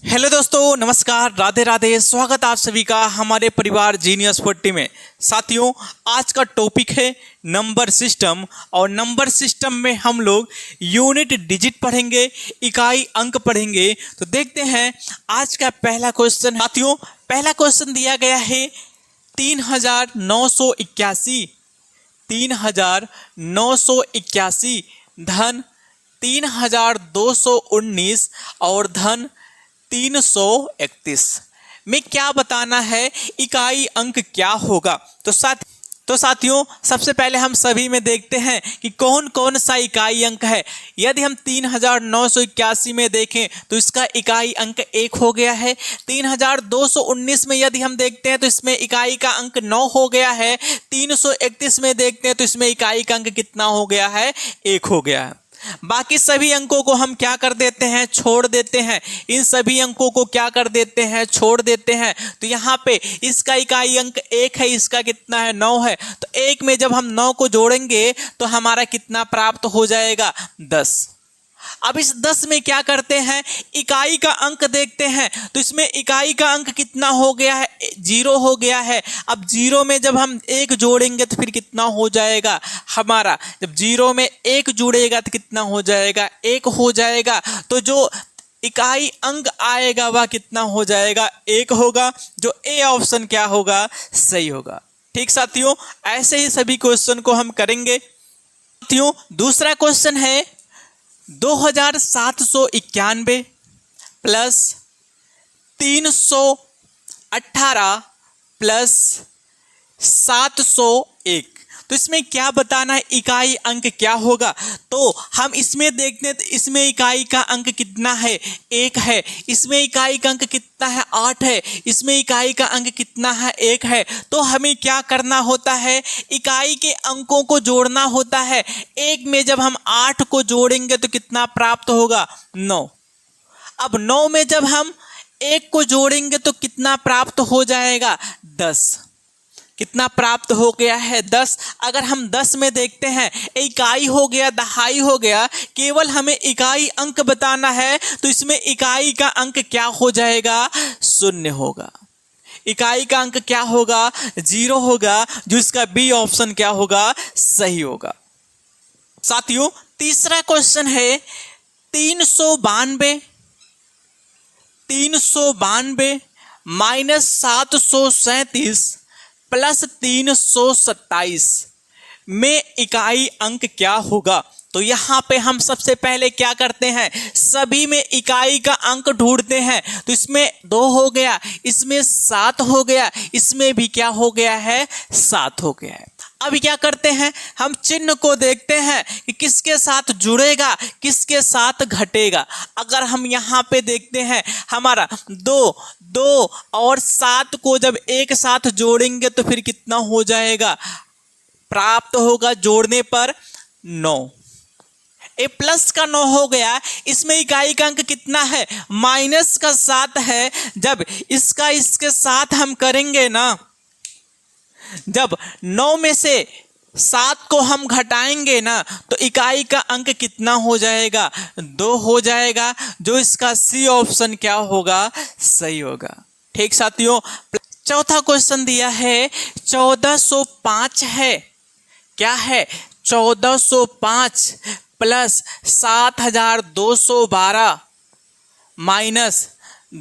Hello दोस्तों, नमस्कार, राधे राधे। स्वागत आप सभी का हमारे परिवार जीनियस 40 में। साथियों, आज का टॉपिक है नंबर सिस्टम और नंबर सिस्टम में हम लोग यूनिट डिजिट पढ़ेंगे, इकाई अंक पढ़ेंगे। तो देखते हैं आज का पहला क्वेश्चन। साथियों, पहला क्वेश्चन दिया गया है 3981 3981 धन 3219 और धन 331 में क्या बताना है, इकाई अंक क्या होगा। तो साथियों, सबसे पहले हम सभी में देखते हैं कि कौन कौन सा इकाई अंक है। यदि हम 3981 में देखें तो इसका इकाई अंक 1 हो गया है। 3219 में यदि हम देखते हैं तो इसमें इकाई का अंक 9 हो गया है। 331 में देखते हैं तो इसमें इकाई का अंक कितना हो गया है, 1 हो गया है। बाकी सभी अंकों को हम क्या कर देते हैं, छोड़ देते हैं। इन सभी अंकों को क्या कर देते हैं, छोड़ देते हैं। तो यहाँ पे इसका इकाई अंक 1 है, इसका कितना है, 9 है। तो 1 में जब हम 9 को जोड़ेंगे तो हमारा कितना प्राप्त हो जाएगा, 10। अब इस 10 में क्या करते हैं, इकाई का अंक देखते हैं। तो इसमें इकाई का अंक कितना हो गया है, 0 हो गया है। अब 0 में जब हम 1 जोड़ेंगे तो फिर कितना हो जाएगा हमारा, जब 0 में 1 जुड़ेगा तो कितना हो जाएगा, 1 हो जाएगा। तो जो इकाई अंक आएगा वह कितना हो जाएगा, 1 होगा। जो ए ऑप्शन क्या होगा, सही होगा। ठीक साथियों, ऐसे ही सभी क्वेश्चन को हम करेंगे। साथियों, दूसरा क्वेश्चन है 2791 प्लस 318 प्लस 701। तो इसमें क्या बताना है, इकाई अंक क्या होगा। तो हम इसमें देखते हैं तो इसमें इकाई का अंक कितना है, 1 है। इसमें इकाई का अंक कितना है, 8 है। इसमें इकाई का अंक कितना है, 1 है। तो हमें क्या करना होता है, इकाई के अंकों को जोड़ना होता है। 1 में जब हम 8 को जोड़ेंगे तो कितना प्राप्त होगा, 9। अब 9 में जब हम 1 को जोड़ेंगे तो कितना प्राप्त हो जाएगा, 10। कितना प्राप्त हो गया है, 10। अगर हम 10 में देखते हैं, इकाई हो गया, दहाई हो गया, केवल हमें इकाई अंक बताना है। तो इसमें इकाई का अंक क्या हो जाएगा, 0 होगा। इकाई का अंक क्या होगा, 0 होगा। जो इसका बी ऑप्शन क्या होगा, सही होगा। साथियों, तीसरा क्वेश्चन है 392 माइनस 737 प्लस 327 में इकाई अंक क्या होगा। तो यहाँ पे हम सबसे पहले क्या करते हैं, सभी में इकाई का अंक ढूंढते हैं। तो इसमें 2 हो गया, इसमें 7 हो गया, इसमें भी क्या हो गया है, 7 हो गया है। अब क्या करते हैं, हम चिन्ह को देखते हैं कि किसके साथ जुड़ेगा, किसके साथ घटेगा। अगर हम यहाँ पे देखते हैं, हमारा 2 और 7 को जब एक साथ जोड़ेंगे तो फिर कितना हो जाएगा, प्राप्त होगा जोड़ने पर 9। ए प्लस का 9 हो गया। इसमें इकाई का अंक कितना है, माइनस का 7 है। जब इसका इसके साथ हम करेंगे ना, जब 9 में से 7 को हम घटाएंगे ना तो इकाई का अंक कितना हो जाएगा, 2 हो जाएगा। जो इसका सी ऑप्शन क्या होगा, सही होगा। ठीक साथियों, चौथा क्वेश्चन दिया है 1405 है। क्या है, 1405 प्लस 7212 माइनस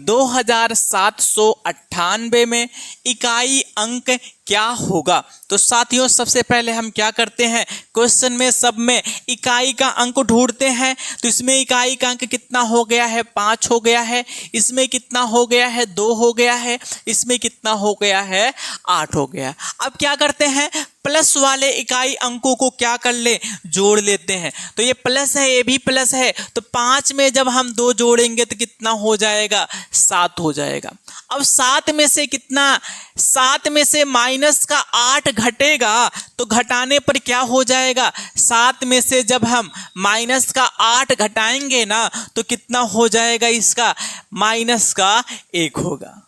2798 में इकाई अंक क्या होगा। तो साथियों, सबसे पहले हम क्या करते हैं, क्वेश्चन में सब में इकाई का अंक ढूंढते हैं। तो इसमें इकाई का अंक कितना हो गया है, 5 हो गया है। इसमें कितना हो गया है, 2 हो गया है। इसमें कितना हो गया है, 8 हो गया। अब क्या करते हैं, प्लस वाले इकाई अंकों को क्या कर ले, जोड़ लेते हैं। तो ये प्लस है, ये भी प्लस है। तो 5 में जब हम 2 जोड़ेंगे तो कितना हो जाएगा, 7 हो जाएगा। अब 7 में से कितना, 7 में से माइनस का 8 घटेगा तो घटाने पर क्या हो जाएगा, 7 में से जब हम माइनस का 8 घटाएंगे ना तो कितना हो जाएगा, इसका माइनस का 1 होगा।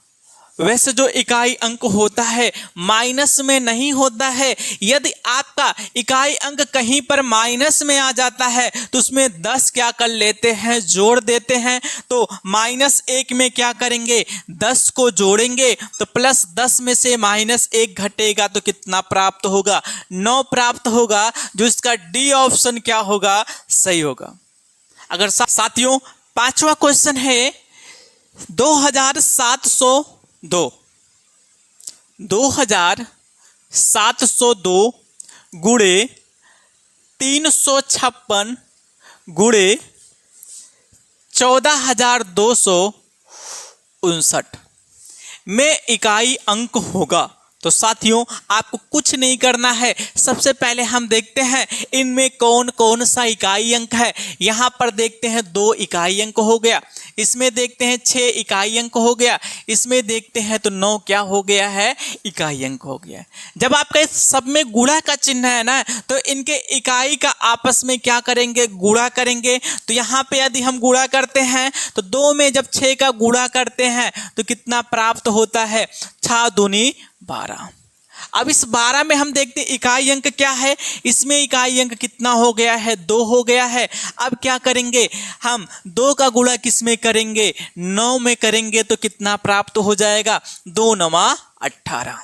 वैसे जो इकाई अंक होता है माइनस में नहीं होता है। यदि आपका इकाई अंक कहीं पर माइनस में आ जाता है तो उसमें 10 क्या कर लेते हैं, जोड़ देते हैं। तो -1 में क्या करेंगे, 10 को जोड़ेंगे तो +10 में से -1 घटेगा तो कितना प्राप्त होगा, 9 प्राप्त होगा, जो इसका डी ऑप्शन क्या होगा, सही होगा। अगर साथियों पांचवा क्वेश्चन है 2702 गुणे 356 गुणे 14,259 में इकाई अंक होगा। तो साथियों आपको कुछ नहीं करना है, सबसे पहले हम देखते हैं इनमें कौन कौन सा इकाई अंक है। यहाँ पर देखते हैं 2 इकाई अंक हो गया, इसमें देखते हैं 6 इकाई अंक हो गया, इसमें देखते हैं तो 9 क्या हो गया है, इकाई अंक हो गया। जब आपका इस सब में गुणा का चिन्ह है ना, तो इनके इकाई का आपस में क्या करेंगे, गुणा करेंगे। तो यहाँ पे यदि हम गुणा करते हैं तो 2 में जब 6 का गुणा करते हैं तो कितना प्राप्त होता है, 6 दूनी 12। अब इस 12 में हम देखते हैं इकाई अंक क्या है, इसमें इकाई अंक कितना हो गया है, 2 हो गया है। अब क्या करेंगे, हम 2 का गुणा किस में करेंगे, 9 में करेंगे तो कितना प्राप्त हो जाएगा, 2 9 18।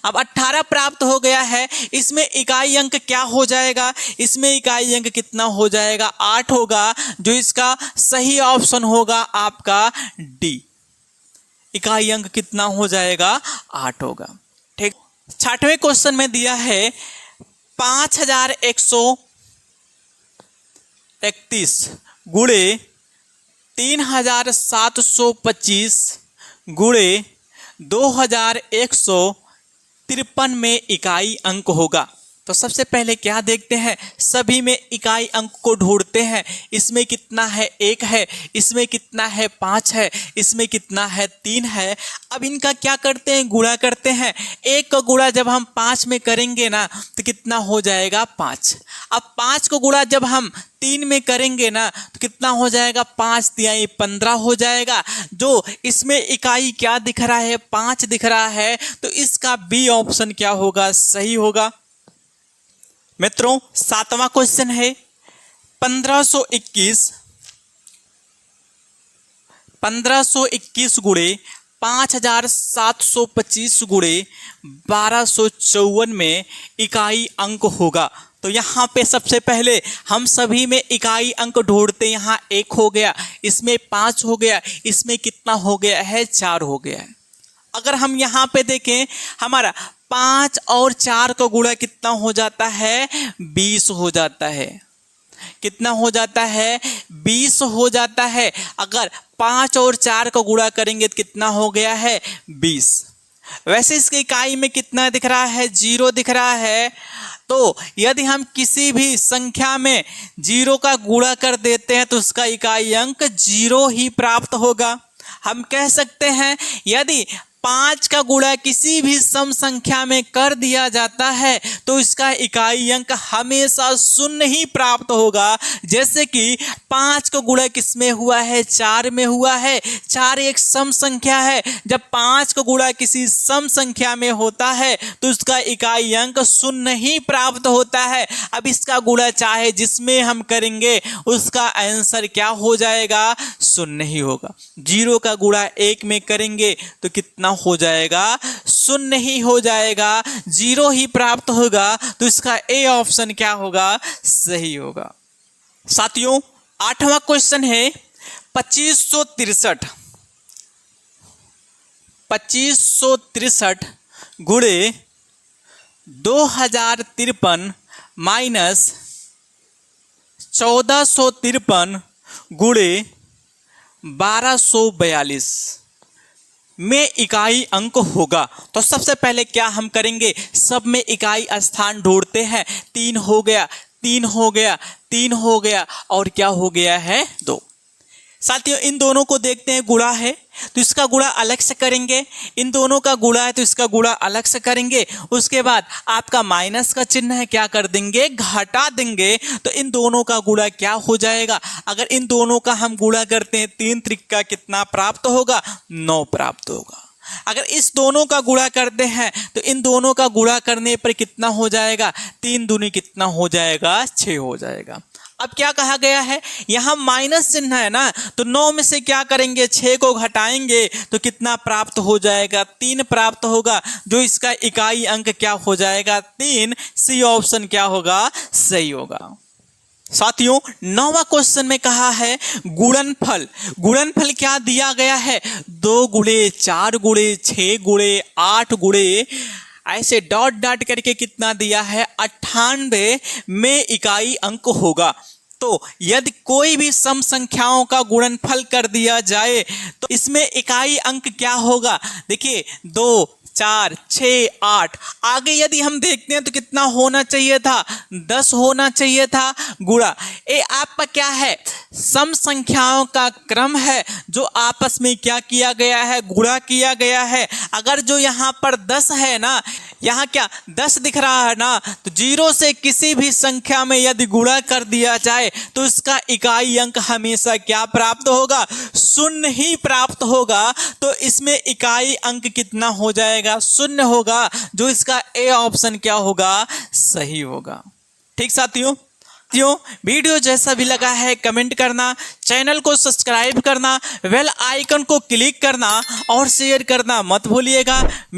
अब 18 प्राप्त हो गया है, इसमें इकाई अंक क्या हो जाएगा, इसमें इकाई अंक कितना हो जाएगा, 8 होगा, जो इसका सही ऑप्शन होगा आपका डी। इकाई अंक कितना हो जाएगा, 8 होगा। ठीक, 6वें क्वेश्चन में दिया है 5131 गुणे 3725 गुणे 2153 में इकाई अंक होगा। तो सबसे पहले क्या देखते हैं, सभी में इकाई अंक को ढूंढते हैं। इसमें कितना है, 1 है, इसमें कितना है, 5 है, इसमें कितना है, 3 है। अब इनका क्या करते हैं, गुणा करते हैं। 1 का गुणा जब हम 5 में करेंगे ना तो कितना हो जाएगा, 5। अब 5 को गुणा जब हम 3 में करेंगे ना तो कितना हो जाएगा, 5 तिहाई 15 हो जाएगा। जो इसमें इकाई क्या दिख रहा है, 5 दिख रहा है, तो इसका बी ऑप्शन क्या होगा, सही होगा। मित्रों 7वां क्वेश्चन है 1521 गुणे 5725 गुणे 1254 में इकाई अंक होगा। तो यहाँ पे सबसे पहले हम सभी में इकाई अंक ढूंढते, यहाँ 1 हो गया, इसमें 5 हो गया, इसमें कितना हो गया है, 4 हो गया है। अगर हम यहाँ पे देखें, हमारा 5 और 4 का गुणा कितना हो जाता है, 20 हो जाता है। कितना हो जाता है, 20 हो जाता है। अगर 5 और 4 का गुणा करेंगे तो कितना हो गया है, 20। वैसे इसकी इकाई में कितना दिख रहा है, 0 दिख रहा है। तो यदि हम किसी भी संख्या में 0 का गुणा कर देते हैं तो उसका इकाई अंक 0 ही प्राप्त होगा। हम कह सकते हैं यदि 5 का गुणा किसी भी सम संख्या में कर दिया जाता है तो इसका इकाई अंक हमेशा 0 ही प्राप्त होगा। जैसे कि 5 का गुणा किस में हुआ है, 4 में हुआ है। 4 एक सम संख्या है, जब 5 का गुणा किसी सम संख्या में होता है तो उसका इकाई अंक 0 ही प्राप्त होता है। अब इसका गुणा चाहे जिसमें हम करेंगे उसका आंसर क्या हो जाएगा, 0 ही होगा। 0 का गुणा 1 में करेंगे तो कितना हो जाएगा, 0 ही हो जाएगा, 0 ही प्राप्त होगा। तो इसका ए ऑप्शन क्या होगा, सही होगा। साथियों 8वां क्वेश्चन है 2563 गुणे 2053 माइनस 1453 गुणे 1242 में इकाई अंक होगा। तो सबसे पहले क्या हम करेंगे, सब में इकाई स्थान ढूंढते हैं। 3 हो गया, 3 हो गया, 3 हो गया, और क्या हो गया है, 2। साथियों इन दोनों को देखते हैं, गुणा है तो इसका गुणा अलग से करेंगे, इन दोनों का गुणा है तो इसका गुणा अलग से करेंगे। उसके बाद आपका माइनस का चिन्ह है, क्या कर देंगे, घटा देंगे। तो इन दोनों का गुणा क्या हो जाएगा, अगर इन दोनों का हम गुणा करते हैं 3 त्रिक का कितना प्राप्त होगा, 9 प्राप्त होगा। अगर इस दोनों का गुणा करते हैं तो इन दोनों का गुणा करने पर कितना हो जाएगा, 3 दूनी कितना हो जाएगा, 6 हो जाएगा। अब क्या कहा गया है, यहाँ माइनस चिन्ह है ना, तो 9 में से क्या करेंगे, 6 को घटाएंगे तो कितना प्राप्त हो जाएगा, 3 प्राप्त होगा, जो इसका इकाई अंक क्या हो जाएगा, 3। सी ऑप्शन क्या होगा, सही होगा। साथियों 9वां क्वेश्चन में कहा है गुणनफल। गुणनफल क्या दिया गया है, 2 गुणे 4 गुणे 6 गुणे 8 गुणे ऐसे डॉट डॉट करके कितना दिया है, 98 में इकाई अंक होगा। तो यदि कोई भी सम संख्याओं का गुणनफल कर दिया जाए तो इसमें इकाई अंक क्या होगा, देखिए 2 4 6 8, आगे यदि हम देखते हैं तो कितना होना चाहिए था, 10 होना चाहिए था गुणा। ये आपका क्या है, सम संख्याओं का क्रम है जो आपस में क्या किया गया है, गुणा किया गया है। अगर जो यहाँ पर 10 है ना, यहाँ क्या 10 दिख रहा है ना, तो 0 से किसी भी संख्या में यदि गुणा कर दिया जाए तो इसका इकाई अंक हमेशा क्या प्राप्त होगा, 0 ही प्राप्त होगा। तो इसमें इकाई अंक कितना हो जाएगा, 0 होगा, जो इसका ए ऑप्शन क्या होगा, सही होगा। ठीक साथियों, वीडियो जैसा भी लगा है कमेंट करना, चैनल को सब्सक्राइब करना, बेल आइकन को क्लिक करना और शेयर करना मत भूलिएगा।